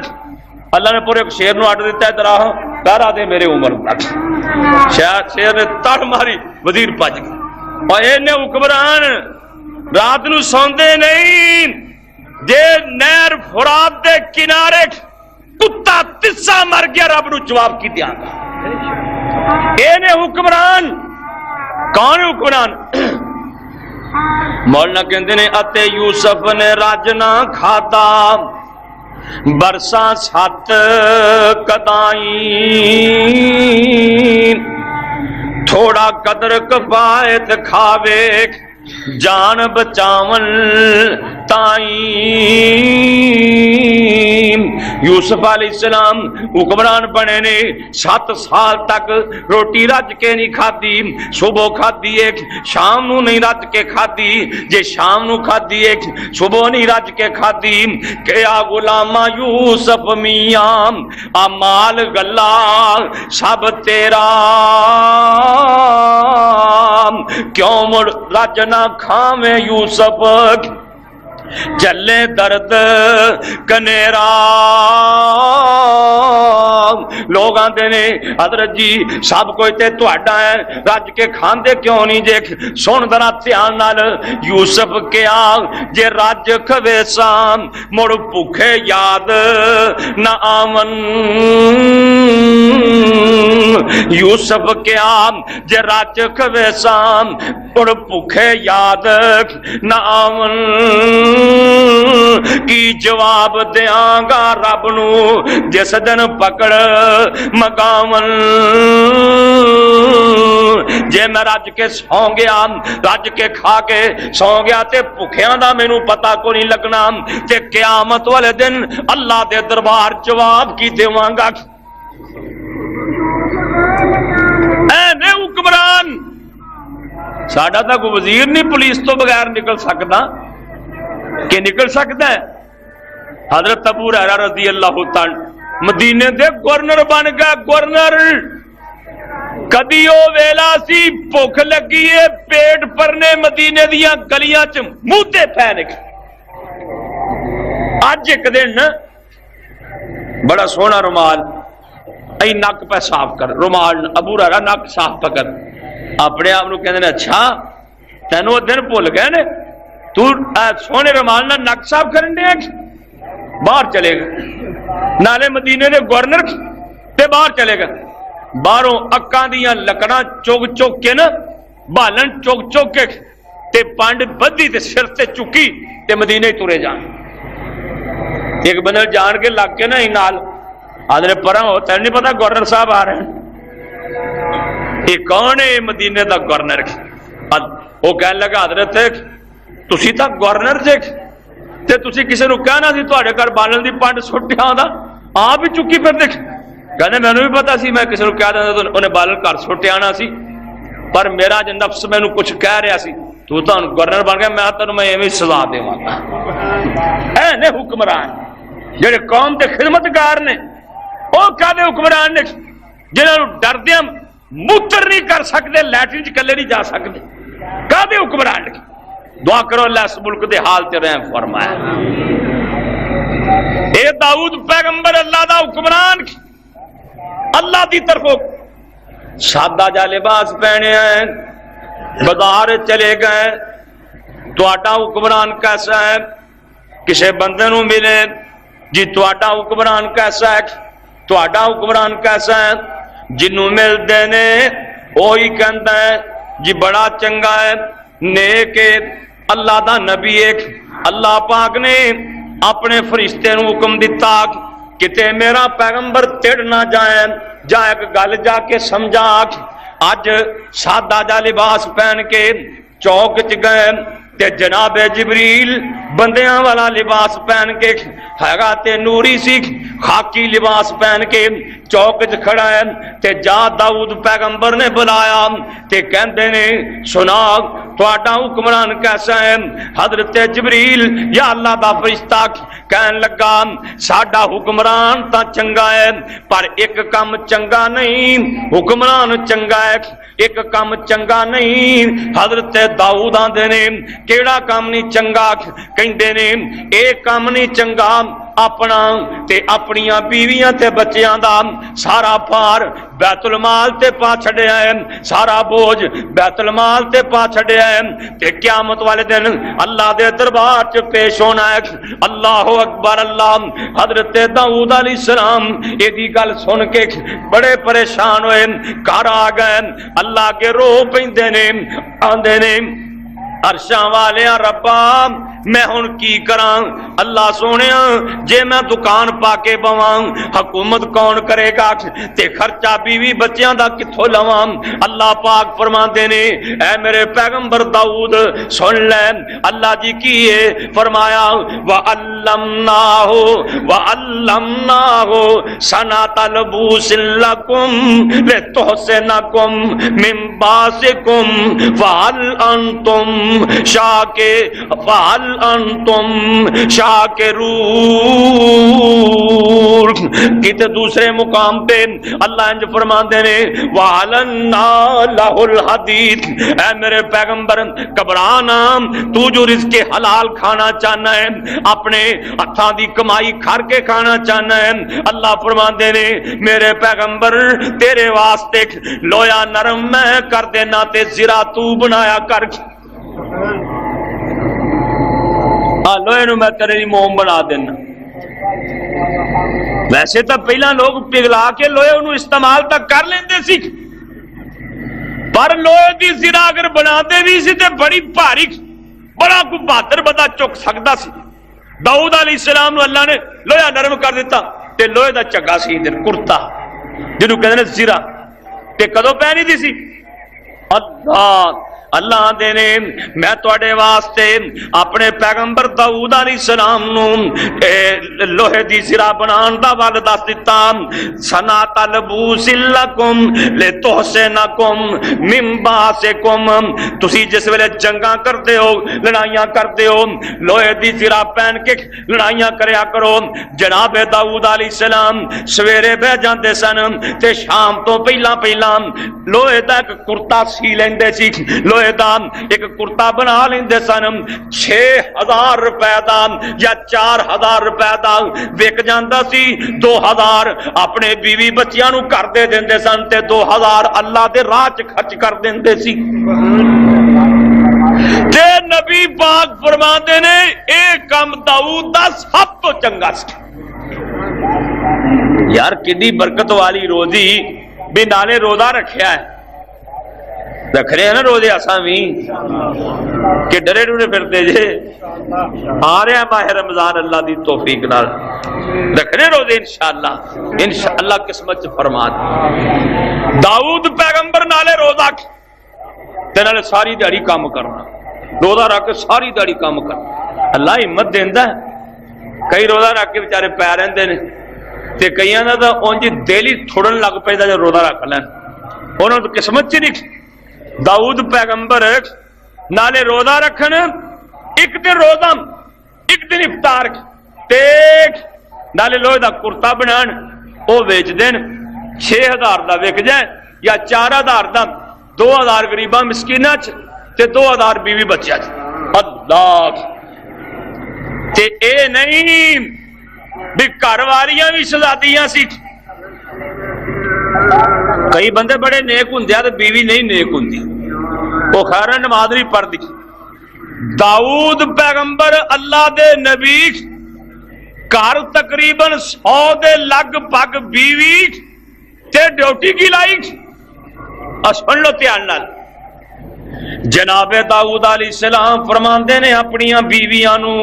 اللہ نے پورے ایک شیر نو اڈ دیتا ہے دراہ پہرا دے میرے عمر شیر نے تڑ ماری وزیر بج گیا اور اے نے حکمران رات نو سوندے نہیں جے نہر فرات دے کنارے کتا تسا مر گیا رب نو جواب کی دیاں گا اے نے حکمران کون حکمران مولانا کہندے نے اتے یوسف نے رج نہ کھادا برساں 7 کدائیں تھوڑا قدر کفایت کھاوے جان بچاون تائیں یوسف علیہ السلام حکمران بنے نے 7 سال تک روٹی رج کے نہیں کھادی صبح کھادی ایک شام نو نہیں رج کے کھادی جے شام نو کھادی ایک صبح نہیں رج کے کھادی کیا غلامہ یوسف میاں امال گلا سب تیرا کیوں مڑ رج نہ کھاویں یوسف چلے درد کنیرا لوگ آندے نے حضرت جی سب کوئی تے تہاڈا ہے رج کے کھاندے کیوں نہیں دیکھ سن ذرا دھیان نال یوسف کیا جے رج کھوے سام مڑ بھوکے یاد نہ آون یوسف کیا جے رج کھوے سام مڑ بھوکے یاد نہ آون کی جواب دیاں گا رب نو جس دن پکڑ مقامن جے میں رج کے سو گیا رج کے کھا کے سو گیا تے بھکھیاں دا مینوں پتہ کو نہیں لگنا تے قیامت والے دن اللہ دے دربار جواب کی دیواں گا اے نے حکمران ساڈا تا کوئی وزیر نہیں پولیس تو بغیر نکل سکدا کہ نکل سکتا ہے حضرت ابو ہریرہ رضی اللہ تعالی مدینے دے گورنر بن گیا گورنر کدی او ویلا سی بھوک لگی ہے پیٹ پرنے مدینے دیاں گلیاں چ موتے پے نک اج ایک دن بڑا سونا رومال ائی نک پہ صاف کر رومال ابو ہریرہ نک صاف پکڑ اپنے آپ نو کہندے نے اچھا تینوں دن بھول گئے نے تو سونے رومال نہ نک صاف کرن دے باہر چلے گا نالے مدینے دے گورنر تے باہر چلے گا باہروں اکاں دیاں لکڑاں چوک چوک کے نا بالن چوک چوک کے تے پانڈ بدھی تے سر تے چکی تے مدینے ترے جان ایک بندہ جان کے لگ کے نا ہی نال آدھے پرا ہو تین نہیں پتا گورنر صاحب آ رہے ہیں یہ کون ہے مدینے دا گورنر وہ کہنے لگا حضرت تسی تا گورنر جے تے تسی کسی نو کہنا سی تواڈے گھر بالن دی پانڈ سٹیا ہوندا آپ ہی چکی پھر دیکھ کہنے مینوں بھی پتا سی میں کسی نو کہہ دیندا تو انہیں بالن گھر سٹیا آنا سی پر میرا جو نفس مینوں کچھ کہہ رہا سی تو ہن گورنر بن گیا میں تینوں میں ایویں سزا دیواں گا اے نے حکمران جڑے قوم دے خدمتگار نے او کہندے حکمران نے جنہاں نو ڈردیاں موتر نہیں کر سکتے لیٹرین چ کلے نہیں جا سکتے کہندے حکمران نے دعا کرو اللہ اس ملک دے حال تے رحم فرمائے اے داؤد پیغمبر اللہ دا حکمران اللہ دی طرفوں سادہ جا لباس پہنے ہیں بازار چلے گئے تواڈا حکمران کیسا ہے کسے بندے نو ملے جی تواڈا حکمران کیسا ہے تواڈا حکمران کیسا ہے جنوں ملدے نے وہی کہندا ہے جی بڑا چنگا ہے نیک اللہ دا نبی ایک اللہ پاک نے اپنے فرشتے نو حکم دیتا کتے میرا پیغمبر تڑ نہ جائے جا ایک گل جا کے سمجھا اج سادہ جا لباس پہن کے چوک چ گئے تے جناب جبریل بندیاں والا لباس پہن کے ہیگا تے نوری سی خاکی لباس پہن کے چوک چ کھڑا ہے تے جا داؤد پیغمبر نے بلایا تے کہندے نے سنا تہاڈا حکمران کیسا ہے؟ حضرت جبریل یا اللہ دا فرشتہ کہن لگا ساڈا حکمران تا چنگا ہے پر ایک کام چنگا نہیں، حکمران چنگا ہے ایک کام چنگا نہیں۔ حضرت داؤد آندے نے کیڑا کام نہیں چنگا؟ کہندے نے اے کام نہیں چنگا اپنا تے اپنیاں بیویاں تے بچیاں دا سارا پار بیت المال تے پا چھڑیا ہے، سارا بوجھ بیت المال تے پا چھڑیا ہے تے قیامت والے دن اللہ دے دربار چ پیش ہونا ہے۔ اللہ اکبر اللہ۔ حضرت داؤد علیہ السلام یہ دی گل سن کے بڑے پریشان ہوئے، گھر آ گئے، اللہ کے رو پیندے نے، آندے نے عرشاں والیاں ربا میں ہن کی کراں؟ اللہ سونیا جے میں دکان پا کے بواں حکومت کون کرے گا تے خرچہ بیوی بچیاں دا کتھوں لواں؟ اللہ پاک فرماندے نے اے میرے پیغمبر داؤد سن لے اللہ جی کیے فرمایا وَعَلَّمْنَاهُ صَنْعَةَ لَبُوسٍ لَكُمْ لِتُحْصِنَكُمْ مِنْ بَأْسِكُمْ فَهَلْ أَنْتُمْ شاکرون۔ کتے دوسرے مقام پہ اللہ انج فرماندے نے وَعَلَنَّا لَهُ الْحَدِيدِ اے میرے پیغمبر گھبرانا، تو جو رزق حلال کھانا چاہنا ہے اپنے ہتھاں دی کمائی کھر کے کھانا چاہنا ہے، اللہ فرماندے نے میرے پیغمبر تیرے واسطے لویا نرم میں کر دینا تے زرا تو بنایا کر لوہے نو میں تیرے لیے موم بنا دینا۔ ویسے تو پہلا لوگ پگھلا کے لوہے انہوں استعمال تک کر لیندے سی، پر لوہے دی زرا اگر بنا دے بھی سی تے بڑی بھاری بڑا کوئی بہادر بندہ چک سکتا سی۔ داؤد علیہ السلام نو اللہ نے لوہا نرم کر دیتا تے لوہے دا چگا سی ادھر کرتا جنہوں کہتے ہیں زرا تے کدو پہنی دی سی؟ اللہ دے نے میں تواڈے واسطے اپنے پیغمبر داؤد علیہ السلام نو لوہے دی زرا بنان دا ول دس دتا، صنعۃ لبوس لکم لتحصنکم من باسکم، تسی جس ویلے جنگاں کرتے ہو لڑائیاں کرتے ہو لوہے دی زرا پہن کے لڑائیاں کریا کرو۔ جناب داؤد علیہ السلام سویرے بہ جاندے سن تے شام تو پہلا لوہے دا ایک کرتا سی لیندے سی، لوہے دا ایک کرتا بنا لیندے سن، 6000 روپے دا یا 4000 روپے دا وک جاندا سی، 2000 اپنے بیوی بچیاں نو کر دے دیندے سن تے 2000 اللہ دے راہ چ خرچ کر دیندے سی۔ تے نبی پاک فرماندے نے اے کم داؤد دا سب تو چنگا سی۔ یار کڈی برکت والی روزی بھی نالے روزہ رکھیا ہے، رکھ رہے ہیں نا روزے اساں بھی کہ ڈرے ڈرے پھرتے جے آ رہے ہیں ماہ رمضان اللہ دی توفیق نال رکھ رہے روزے انشاءاللہ قسمت فرما دے۔ داؤد پیغمبر نالے روزہ تے نالے ساری دیہڑی کام کرنا، روزہ رکھ کے ساری دیہڑی کام کرنا، اللہ ہمت دیندا ہے۔ کئی روزہ رکھ کے بیچارے پے رہندے نے تے کئیاں دا تاں اونج دل ہی تھوڑن لگ پیندا جے روزہ رکھ لین، انہاں دی قسمت چ نہیں۔ داؤد پیغمبر نالے روزہ رکھن، ایک دن روزہ ایک دن افطار تے نالے لوہے دا کرتا بنان او ویچ دین، 6000 دا وک جائے یا 4000 دا، 2000 غریباں مسکیناں چ تے 2000 بیوی بچیاں چ۔ اللہ تے اے نہیں بھی گھر والیاں بھی شہزادیاں سی، کئی بندے بڑے نیک ہوندے تے بیوی نہیں نیک ہوندی، وہ خیر نماز نہیں پڑھدی۔ داؤد پیغمبر اللہ دے نبی گھر تقریباً 100 دے لگ بھگ بیوی تے ڈیوٹی کی لائی۔ سن لو دھیان نال، جناب داؤد علیہ السلام فرماندے نے اپنیاں بیویاں نو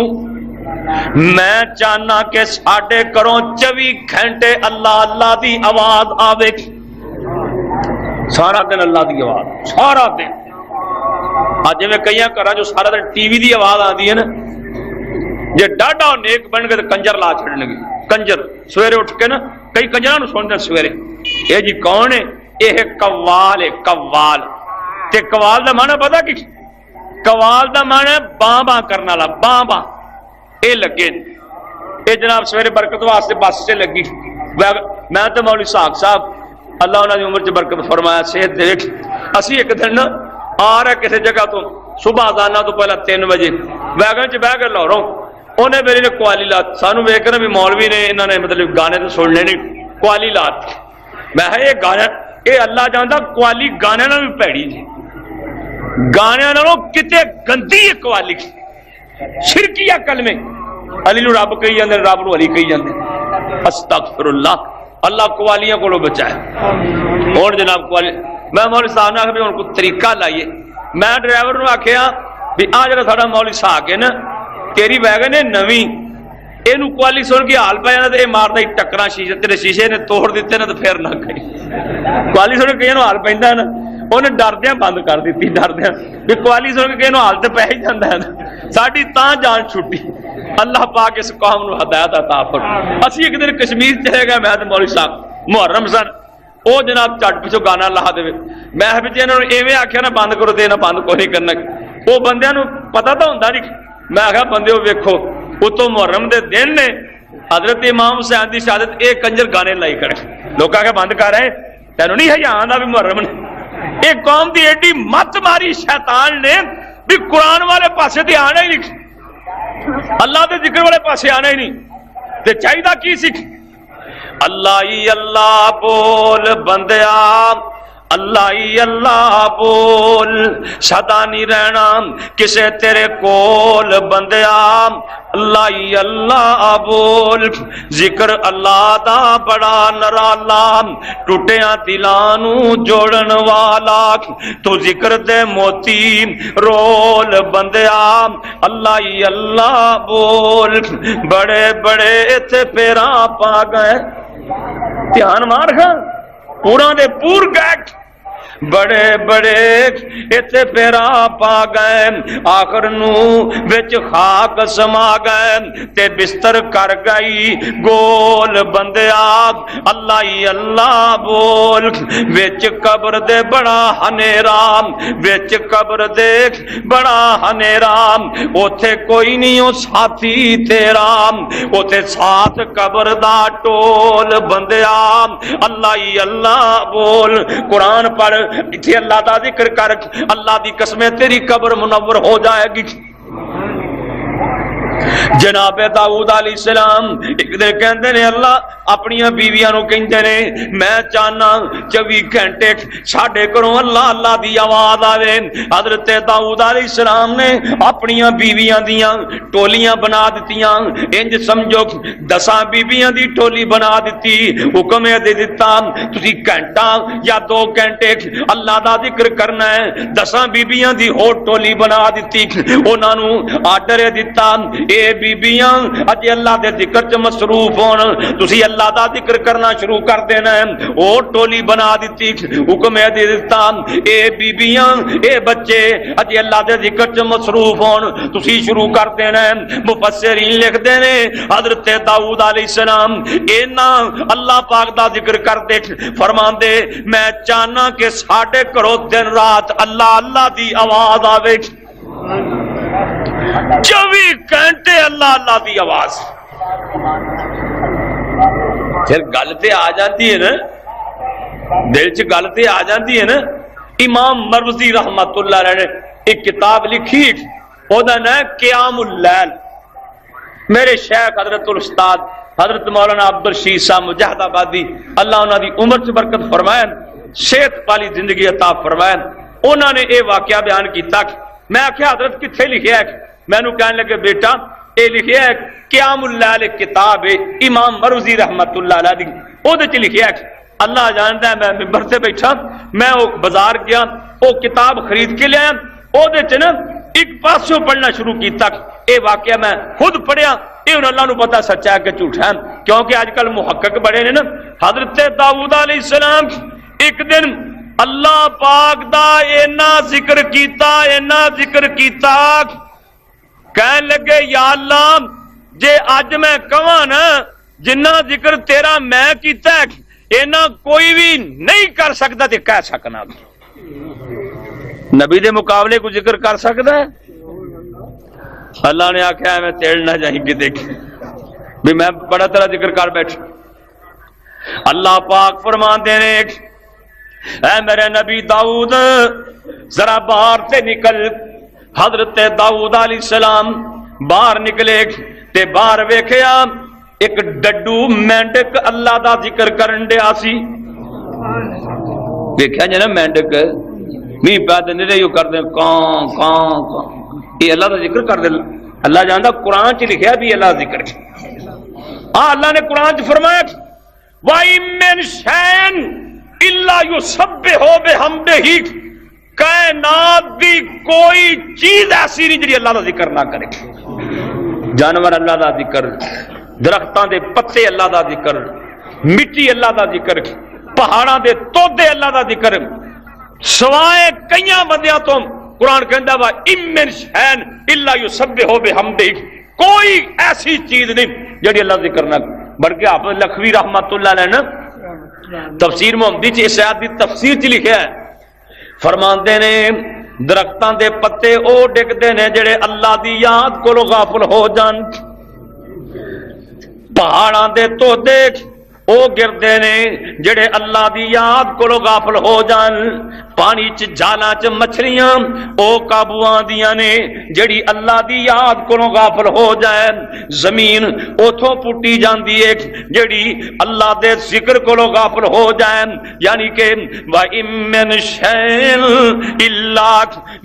میں چاہنا کہ ساڈے گھروں 24 گھنٹے اللہ اللہ دی آواز آوے، سارا دن اللہ دی آواز، سارا دن اج میں کئی گھراں جو سارا دن ٹی وی دی آواز آتی ہے نا، جے ڈاڈا نیک بن گئے تو کنجر لا چھڑن گے، کنجر سویرے اٹھ کے نا کئی کنجراں نوں سنتے سویرے، یہ جی کون ہے؟ یہ قوال ہے، قوال۔ تے قوال دا معنی پتہ کی؟ قوال دا معنی باں باں کرنے والا، باں باں۔ یہ لگے یہ جناب سویرے برکت واسطے بس سے لگی۔ میں تو مولوی ساق صاحب اللہ انہاں دی عمر چ برکت فرمایا، صحت دے وچ اسی ایک دن آ رہے کسی جگہ تو صبح اذانہ تو پہلا 3 بجے ویگن چ بہ کے لاہوروں انہیں میری نے قوالی لات، سانو ویکھ کے بھی مولوی نے انہوں نے مطلب گانے تو سننے نہیں، قوالی لات۔ میں یہ گانا یہ اللہ جانتا قوالی گانے نال بھی پیڑی جی، گانے نالوں کتے گندی ہے قوالی، شرکیہ کلمے، علی نو رب کہی جاندے، رب نو علی کہی جاندے، استغفر اللہ، اللہ قوالیاں کو بچائے۔ اور جناب قوالی میں مولوی صاحب نے آخر بھی ان کو طریقہ لائیے، میں ڈرائیور نو آخیا بھی آ جگہ ساڈا مولوی صاحب ہے نا تیری ویگن ہے نویں، یہ قوالی سن کے حال پہ جانا تو یہ مارتا ہی ٹکرا شیشے، تیرے شیشے نے توڑ دیتے نا تو پھر نہ کہیں قوالی سن کے کئی حال پہ نا، انہیں ڈردیا بند کر دیتی، ڈردیا بھی قوالی سن کے کئی حال تو پہ ہی جاتا ہے نا، ساری تاں جان چھٹی۔ اللہ پاک اس قوم نو ہدایت عطا فرمائے۔ اسی ایک دن کشمیر چلے گئے، میں مولوی صاحب محرم سن، وہ جناب چٹ پچھو گانا لا دے، میں انہوں نے ایویں آخیا نا بند کرو تو بند کو نہیں کرنا، وہ بندیاں نو پتا تو ہوتا نہیں۔ میں آخیا بندے ویکھو اتوں محرم دے دن نے حضرت امام حسین دی شہادت ایک کنجر گانے لائی کرے، لوگ آ کے بند کر رہے تینوں نہیں ہے آندا بھی محرم نے، ایک قوم دی ایڈی مت ماری شیطان نے بھی قرآن والے پاسے تے آنا ہی نہیں، اللہ دے ذکر والے پاسے آنا ہی نہیں، تے چاہیے کی سکھ اللہ ہی اللہ بول بندیا، اللہ ہی اللہ بول، سدا نہیں رہنا کسے تیرے کول بندیا، اللہ ہی اللہ بول، ذکر اللہ دا بڑا نرالا، ٹوٹیاں دلاں نوں جوڑن والا، تو ذکر دے موتی رول بندیا، اللہ ہی اللہ بول، بڑے بڑے اتھے پیراں پا گئے، دھیان مار گا پورا دے پور گئے، بڑے بڑے اتھے پیرا پا گئے، آخر نو وچ خاک سما گئے، تے بستر کر گئی گول بندیا، اللہ ہی اللہ بول، وچ قبر دے بڑا ہنیرا، وچ قبر دے بڑا ہنیرا، اوتھے کوئی نہیں او ساتھی تیرا، اوتھے ساتھ قبر دا ٹول بندیا، اللہ ہی اللہ بول، قرآن پڑھ اتھے اللہ دا ذکر کر، اللہ دی قسمیں تیری قبر منور ہو جائے گی۔ جناب داؤد علیہ السلام ایک دن کہندے نے اللہ اپنی بیویاں نو کہندے نے میں چاہنا 24 گھنٹے ساڈے گھروں اللہ اللہ دی آواز آوے۔ حضرت داؤد علیہ السلام نے اپنی بیویاں دیاں ٹولیاں بنا دتیاں، انج سمجھو 10 بیویاں دی ٹولی بنا دتی، حکم دے دتا تسی گھنٹہ یا 2 گھنٹے اللہ دا ذکر کرنا ہے۔ 10 بیویاں دی ہو ٹولی بنا دتی، انہاں نو آرڈر دتا اے بیبیاں اج اللہ دے ذکر چ مصروف ہون، تسی اللہ دا ذکر کرنا شروع کر دینا ہے۔ او ٹولی بنا دتی، حکم دے دتا اے بیبیاں اے بچے اج اللہ دے ذکر چ مصروف ہون، تسی شروع کر دینا ہے۔ مفسرین لکھدے نے حضرت داؤد علیہ السلام اینا اللہ پاک دا ذکر کردے فرماندے میں چاہنا کہ ساڈے گھروں دن رات اللہ اللہ دی آواز آوے، 24 گھنٹے اللہ اللہ دی آواز۔ پھر گل تے آ جاتی ہے نا، دل چ گل تے آ جاتی ہے نا۔ امام مروزی رحمت اللہ علیہ نے ایک کتاب لکھی، او دا نام ہے قیام اللیل۔ میرے شیخ حضرت الاستاد حضرت مولانا عبدالرشید صاحب مجاہد آبادی اللہ انہاں دی عمر چ برکت فرمائے، صحت والی زندگی عطا فرمائے، انہاں نے اے واقعہ بیان کیتا۔ میں آخیا حضرت کتنے لکھیا ہے؟ میں نو کہنے لگے بیٹا اے لکھیا ہے قیام اللیل کتاب ہے امام مروزی رحمت اللہ علیہ، او دے چ لکھیا ہے اللہ جانتا ہے۔ میں ممبر سے بیٹھا، میں وہ بازار گیا، وہ کتاب خرید کے لیا، او دے چ نا ایک پاسوں پڑھنا شروع کیتا۔ اے واقعہ میں خود پڑھیا، اے انہاں اللہ نو پتہ سچا ہے کہ جھوٹا ہے، کیونکہ آج کل محقق بڑے نے نا۔ حضرت داؤد علیہ السلام ایک دن اللہ پاک دا اینا ذکر کیتا کہن لگے یا اللہ جے اج میں کہاں نا جنہ ذکر تیرا میں کیتا ہے اینا کوئی بھی نہیں کر سکتا تے کہہ سکنا نبی دے مقابلے کو ذکر کر سکتا ہے؟ اللہ نے آخیا میں تیڑنا جائیں گے دیکھ بھی میں بڑا طرح ذکر کر بیٹھا. اللہ پاک فرماندے نے اے میرے نبی داؤد ذرا باہر سے نکل. حضرت داؤد علیہ السلام باہر نکلے تے باہر ویکھیا ایک ڈڈو مینڈک اللہ دا ذکر کرن دیا سی. ویکھیا جی نا مینڈک می پیدا نہیں رہی کر دیں کان کان کان یہ اللہ دا ذکر کر دے. اللہ جاندا قرآن چ لکھیا بھی اللہ ذکر اللہ نے قرآن چ فرمایا وَإِن مِّن شَيْءٍ إِلَّا يُسَبِّحُ بِحَمْدِهِ کائنات دی کوئی چیز ایسی نہیں جڑی اللہ دا ذکر نہ کرے. جانور اللہ دا ذکر درختاں دے پتے اللہ دا ذکر مٹی اللہ دا ذکر پہاڑاں دے تودے اللہ دا ذکر سوائے کئیاں بندیاں تو قرآن کہندا وا اِمِّن شَيْءٍ إِلَّا يُسَبِّحُ بِحَمْدِهِ کوئی ایسی چیز نہیں جڑی اللہ ذکر نہ بلکہ آپ لکھوی رحمت اللہ علیہ نے تفسیر محمدی چ اس آیت دی تفسیر چ لکھیا ہے فرماندے نے درختاں دے پتے او ڈگدے نے جڑے اللہ دی یاد کولو غافل ہو جان. پہاڑاں دے تودے او گردے نے جڑے اللہ دی یاد کولو غافل ہو جان. پانی چ جالاں چ مچھلیاں او قابو آندیاں نے جڑی اللہ دی یاد کولو غافل ہو جائے. زمین اوتھوں پٹی جاندی ہے جڑی اللہ دے ذکر کولو غافل ہو جائے. یعنی کہ وَإِن مِّن شَيْءٍ إِلَّا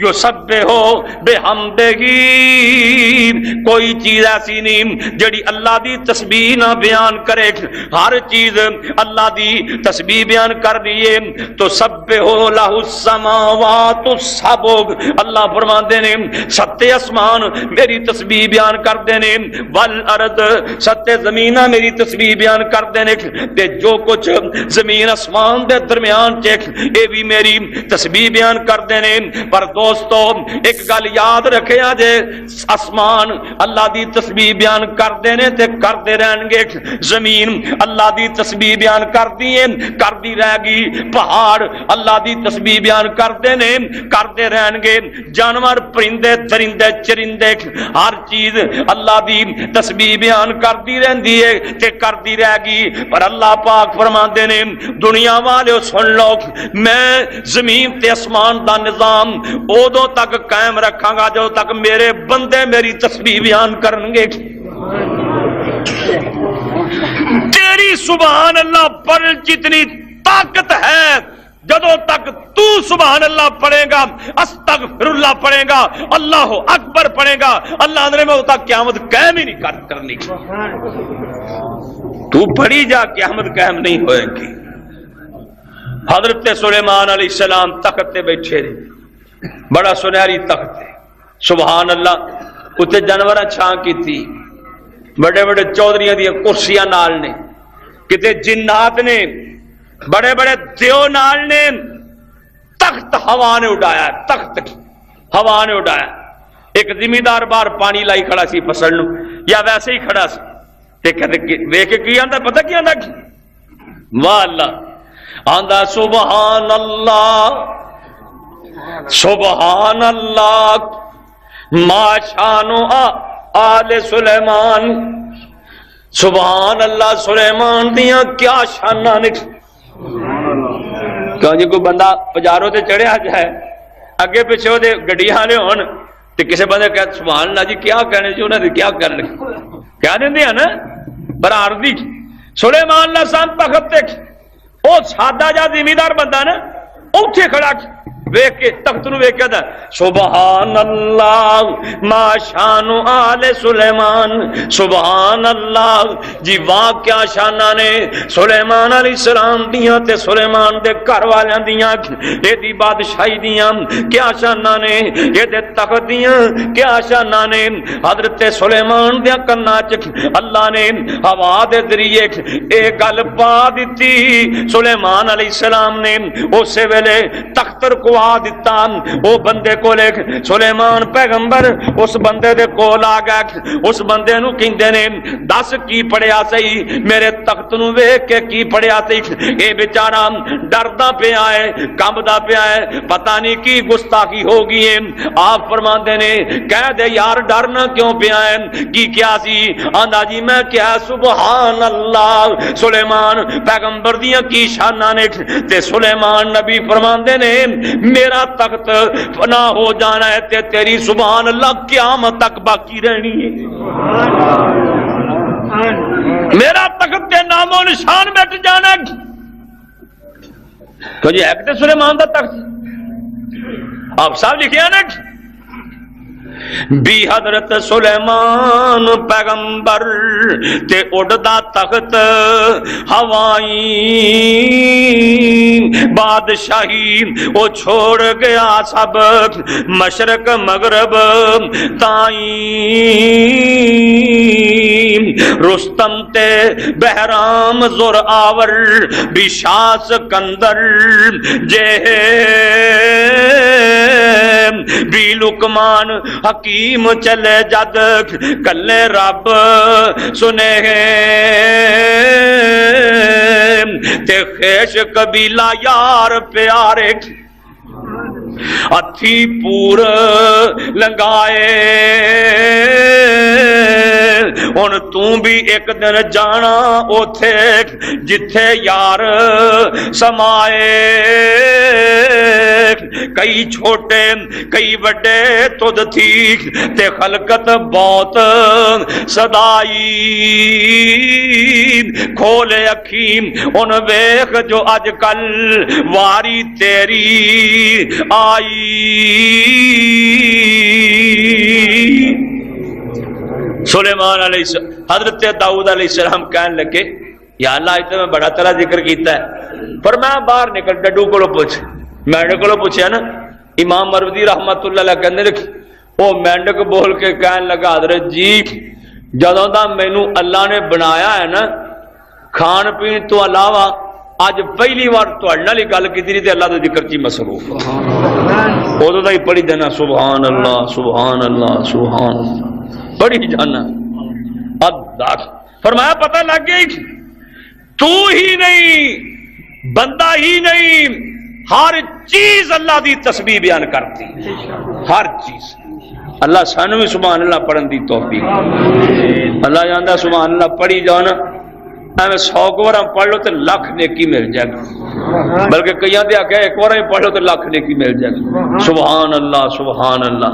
يُسَبِّحُ بِحَمْدِهِ کوئی چیز ایسی نہیں جڑی اللہ دی تسبیح نہ بیان کرے. ہر چیز اللہ دی تسبیح بیان کر رہی ہے تو سبحو لہ السماوات السبع اللہ فرماندے نے ستے آسمان میری تسبیح بیان کردے نے والارض ستے زمیناں میری تسبیح بیان کردے نے تے جو کچھ زمین آسمان دے درمیان چ اے بھی میری تسبیح بیان کردے نے. پر دوستو ایک گل یاد رکھیا جے آسمان اللہ دی تسبیح بیان کردے نے تے کردے رہن گے. زمین اللہ دی تسبیح بیان کردی ہے کردی رہ گی. پہاڑ اللہ دی تسبیح بیان کردے نے کردے رہن گے. جانور پرندے درندے چرندے ہر چیز اللہ دی تسبیح بیان کردی رہندی ہے تے کردی رہ گی. پر اللہ پاک فرماندے نے دنیا والے سن لو میں زمین تے آسمان دا نظام ادوں تک قائم رکھاں گا جو تک میرے بندے میری تسبیح بیان کرن گے. تیری سبحان اللہ پر جتنی طاقت ہے جدوں تک تو سبحان اللہ پڑھے گا استغفر اللہ پڑھے گا اللہ اکبر پڑھے گا اللہ نے میں ہوتا قیامت قائم ہی نہیں کرنی. تو پڑھی جا قیامت قائم نہیں ہوئے گی. حضرت سلیمان علیہ السلام تخت تے بیٹھے رہے بڑا سنہری تخت ہے سبحان اللہ اتنے جانور چھاں کی تھی بڑے بڑے چودھریاں دی کرسیاں نال نے کتے جنات نے بڑے بڑے دیو نال نے تخت ہوا نے اڑایا تخت ہوا نے اڑایا. ایک زمیندار بار پانی لائی کھڑا سی فصل نو یا ویسے ہی کھڑا سی تے کہتے ویکھ کے کی آندا پتہ کی آندا واہ اللہ آندا سبحان اللہ سبحان اللہ ما شان آل سلیمان سبحان اللہ سلیمان دیاں کیا شاناں نے. کیوں جی کوئی بندہ پجاروں تے چڑھیا جائے اگے پیچھے وہ گڈیاں نے ہون تے کسے بندے کہ سبحان اللہ جی کیا کہنے جی انہاں دی کیا کرنے کیا دیندے ہیں نا برآمدی. سلیمان علیہ السلام تخت تے او سادہ جا زمیندار بندہ نا اوتھے کھڑا ویکھ کے تخت نو ویکھ کے سبحان اللہ ما شان آل سلیمان، سبحان اللہ جی واہ کیا شاناں نے سلیمان علیہ السلام دیاں تے سلیمان دے گھر والیاں دیاں، اے دی بادشاہی دیاں کیا شاناں نے، اے دے تخت دیاں کیا شاناں نے۔ حضرت سلیمان دے کناں چ اللہ نے ہوا دے ذریعے اے گل پا دتی، سلیمان علیہ السلام نے اسی ویلے تخت رکوا دیتا، وہ بندے کو لے سلیمان پیغمبر اس بندے دے کول آ گیا، اس بندے نو کہندے نے دس کی پڑھیا سی، میرے تخت نو ویکھ کے کی پڑھیا سی، اے بیچارہ ڈردا پیا ہے کمبدا پیا ہے، پتہ نہیں کی گستاخی ہو گئی ہے۔ آپ فرماندے نے کہہ دے یار ڈرنا کیوں پیا ہے، کی کیا سی؟ آندا جی میں کیا سبحان اللہ سلیمان پیغمبر دیاں کی شاناں نے، تے سلیمان نبی فرماندے نے میرا تخت فنا ہو جانا ہے تے تیری سبحان اللہ قیامت تک باقی رہنی ہے، میرا تخت کے نام و نشان مٹ جانا ہے۔ تو جی ایک تے سلیمان دا تخت آپ صاحب لکھے ہیں نا بھی حضرت سلیمان پیغمبر تے اڑدا تخت ہوائیں بادشاہی وہ چھوڑ گیا سب مشرق مغرب تائیں، رستم تے بہرام زور آور بشاس کندر جے بھی لکمان حکیم چلے جد کلے رب سنے تے خیش قبیلہ یار پیارے ہتھی پور لنگائے، ہن تو بھی ایک دن جانا اوتھے جتھے یار سمائے، کئی چھوٹے کئی بڑے تد تھی تے خلقت بہت صدائی، کھولے اکھیم ان ویخ جو اج کل واری تیری آئی۔ سلیمان علیہ السلام حضرت داؤد علیہ السلام کہنے لگے یا اللہ اتنا میں بڑا ترا ذکر کیتا ہے، پر میں باہر نکل ڈڈو کو پوچھ، مینڈک کو پوچھا نا، امام مروزی رحمت اللہ علیہ کہنے لگے وہ مینڈک بول کے کہنے لگا حضرت جی جدوں دا مینوں اللہ نے بنایا ہے نا کھان پین تو علاوہ اج پہلی بار تہاڈے نال گل کیتی تے اللہ دے ذکر چ مصروف اودوں دا ہی پڑھی دینا سبحان اللہ سبحان اللہ سبحان اللہ پڑھی جانا۔ اللہ فرمایا پتہ لگ گئی تو ہی نہیں بندہ ہی نہیں ہر چیز اللہ دی تسبیح بیان کرتی، ہر چیز۔ اللہ سانو بھی سبحان اللہ پڑھن دی توفیق، اللہ جاندا سبحان اللہ پڑھی جاؤ نا ایویں 100 بار پڑھ لو تو لاکھ نیکی مل جائے گی، بلکہ کئی دے آگے ایک بار پڑھ لو تو لاکھ نیکی مل جائے گی۔ سبحان اللہ سبحان اللہ۔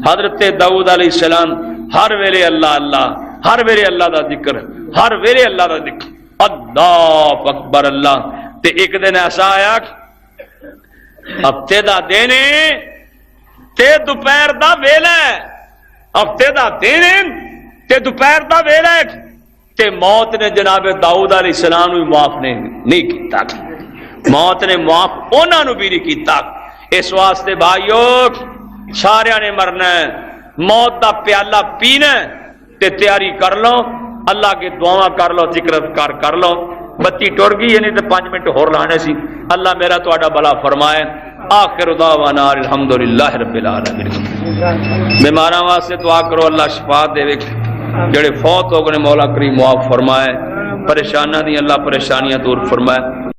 حضرت داؤد علیہ السلام ہر ویلے اللہ اللہ، ہر ویلے اللہ دا ذکر، ہر ویلے اللہ دا ذکر، اللہ اکبر اللہ۔ تے ایک دن ایسا آیا ہفتے دا دن تے دوپہر دا ویلا، ہفتے دا دن تے دوپہر دا ویلا، تے موت نے جناب داؤد علیہ السلام بھی معاف نہیں کیتا، موت نے معاف انہاں نو بھی نہیں کیتا۔ اس واسطے بھائیو سارے نے مرنا ہے، موت دا پیالہ پینا تے تیاری کر لو، اللہ کے دعا کر لو، ذکر اذکار کر لو۔ بتی ٹر گئی نہیں تو 5 منٹ ہور لانے سی۔ اللہ میرا تہاڈا بھلا فرمائے۔ آخر دعوانا الحمدللہ رب العالمین۔ بیماراں واسطے دعا کرو اللہ شفا دے، جڑے فوت ہو گئے مولا کریم معاف فرمائے، پریشاناں دی اللہ پریشانیاں دور فرمائے۔